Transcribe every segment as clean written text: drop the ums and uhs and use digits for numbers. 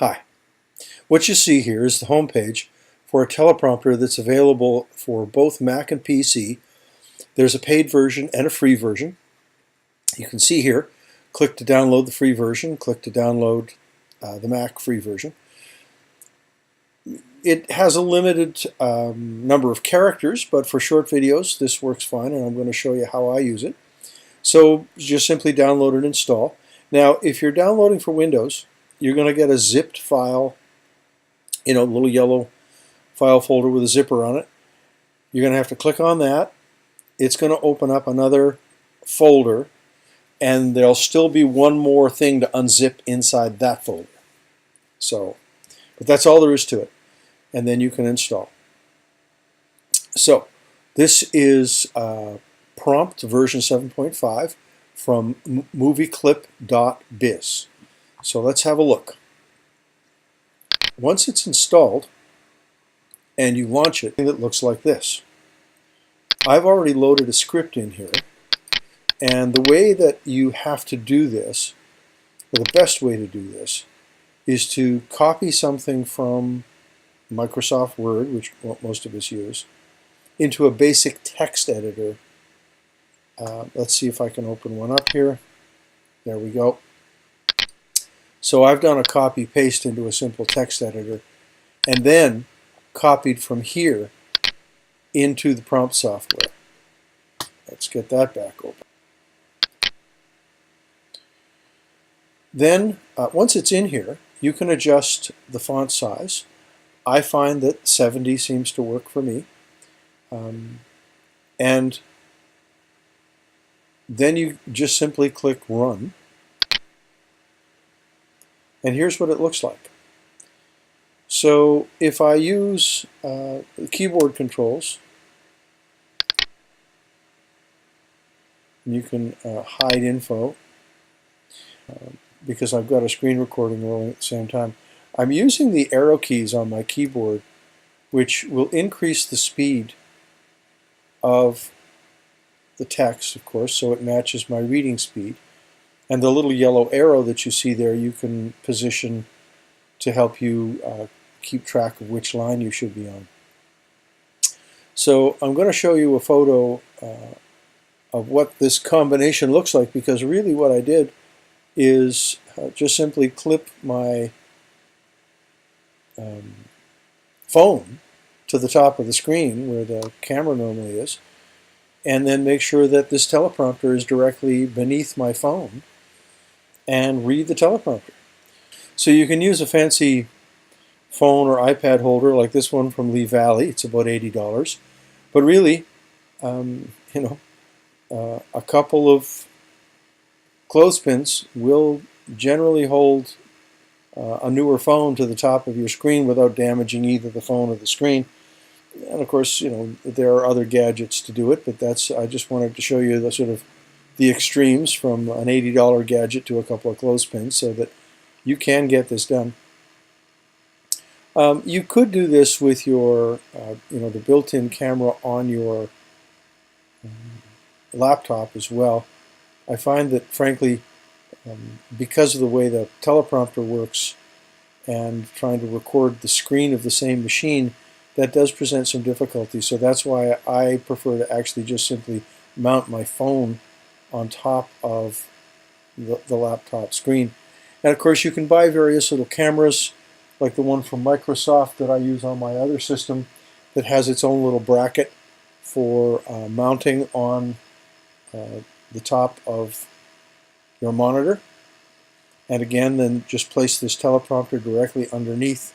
Hi. What you see here is the home page for a teleprompter that's available for both Mac and PC. There's a paid version and a free version. You can see here, click to download the free version, click to download the Mac free version. It has a limited number of characters, but for short videos this works fine, and I'm going to show you how I use it. So just simply download and install. Now if you're downloading for Windows, you're going to get a zipped file, a little yellow file folder with a zipper on it. You're going to have to click on that. It's going to open up another folder, and there'll still be one more thing to unzip inside that folder. But that's all there is to it. And then you can install. So this is Prompt version 7.5 from movieclip.biz. So let's have a look. Once it's installed and you launch it, it looks like this. I've already loaded a script in here, and the way that you have to do this, or the best way to do this, is to copy something from Microsoft Word, which most of us use, into a basic text editor. Let's see if I can open one up here. There we go. So I've done a copy-paste into a simple text editor, and then copied from here into the prompt software. Let's get that back open. Then, once it's in here, you can adjust the font size. I find that 70 seems to work for me. And then you just simply click Run. And here's what it looks like. So if I use the keyboard controls, you can hide info because I've got a screen recording rolling at the same time. I'm using the arrow keys on my keyboard, which will increase the speed of the text, of course, so it matches my reading speed. And the little yellow arrow that you see there, you can position to help you keep track of which line you should be on. So I'm going to show you a photo of what this combination looks like, because really what I did is just simply clip my phone to the top of the screen where the camera normally is, and then make sure that this teleprompter is directly beneath my phone and read the teleprompter. So you can use a fancy phone or iPad holder like this one from Lee Valley. It's about $80. But really, a couple of clothespins will generally hold a newer phone to the top of your screen without damaging either the phone or the screen. And of course, there are other gadgets to do it, but I just wanted to show you the sort of the extremes from an $80 gadget to a couple of clothespins so that you can get this done. You could do this with your, the built-in camera on your laptop as well. I find that, frankly, because of the way the teleprompter works and trying to record the screen of the same machine, that does present some difficulty. So that's why I prefer to actually just simply mount my phone on top of the laptop screen. And of course you can buy various little cameras like the one from Microsoft that I use on my other system that has its own little bracket for mounting on the top of your monitor. And again, then just place this teleprompter directly underneath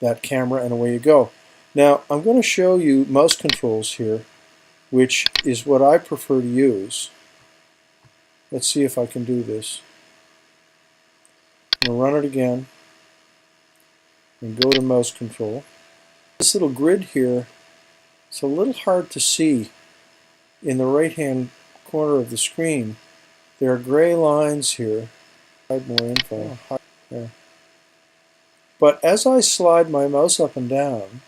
that camera and away you go. Now I'm going to show you mouse controls here, which is what I prefer to use. Let's see if I can do this. I'm going to run it again and go to mouse control. This little grid here, it's a little hard to see in the right hand corner of the screen. There are gray lines here. Hide more info. There. But as I slide my mouse up and down,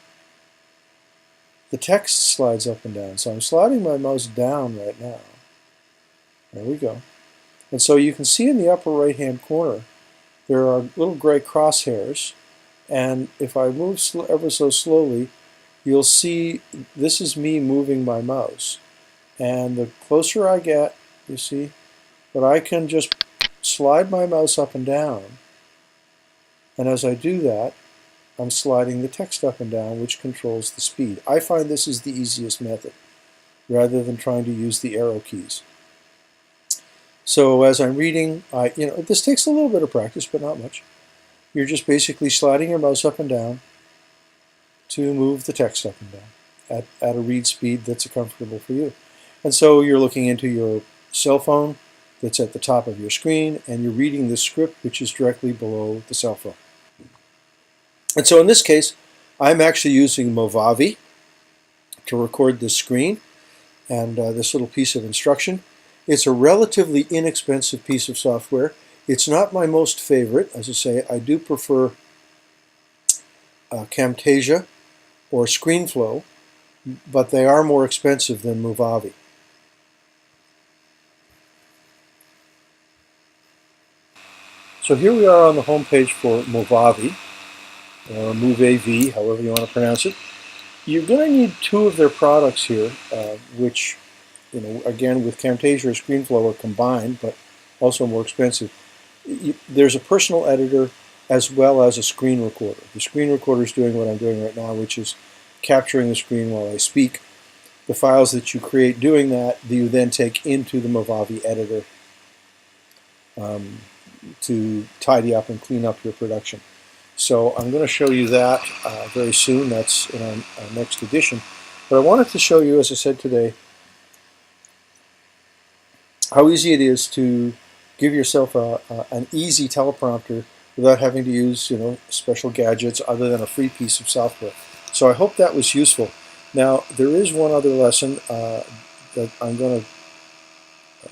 the text slides up and down. So I'm sliding my mouse down right now. There we go. And so you can see in the upper right hand corner there are little gray crosshairs, and if I move ever so slowly, you'll see this is me moving my mouse. And the closer I get, you see, that I can just slide my mouse up and down. And as I do that, I'm sliding the text up and down, which controls the speed. I find this is the easiest method, rather than trying to use the arrow keys. So as I'm reading, this takes a little bit of practice, but not much. You're just basically sliding your mouse up and down to move the text up and down at a read speed that's comfortable for you. And so you're looking into your cell phone that's at the top of your screen, and you're reading the script which is directly below the cell phone. And so in this case, I'm actually using Movavi to record this screen and this little piece of instruction. It's a relatively inexpensive piece of software. It's not my most favorite. As I say, I do prefer Camtasia or ScreenFlow, but they are more expensive than Movavi. So here we are on the home page for Movavi, or Movavi, however you want to pronounce it. You're going to need two of their products here, which, again, with Camtasia or ScreenFlow are combined, but also more expensive. There's a personal editor as well as a screen recorder. The screen recorder is doing what I'm doing right now, which is capturing the screen while I speak. The files that you create doing that, you then take into the Movavi editor to tidy up and clean up your production. So I'm going to show you that very soon. That's in our next edition. But I wanted to show you, as I said today, how easy it is to give yourself an easy teleprompter without having to use special gadgets other than a free piece of software. So I hope that was useful. Now there is one other lesson that I'm going to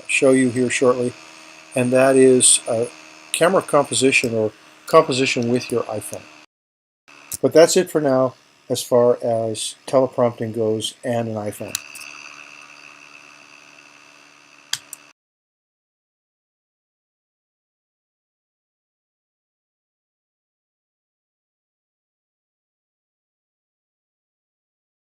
show you here shortly, and that is camera composition or composition with your iPhone. But that's it for now as far as teleprompting goes and an iPhone.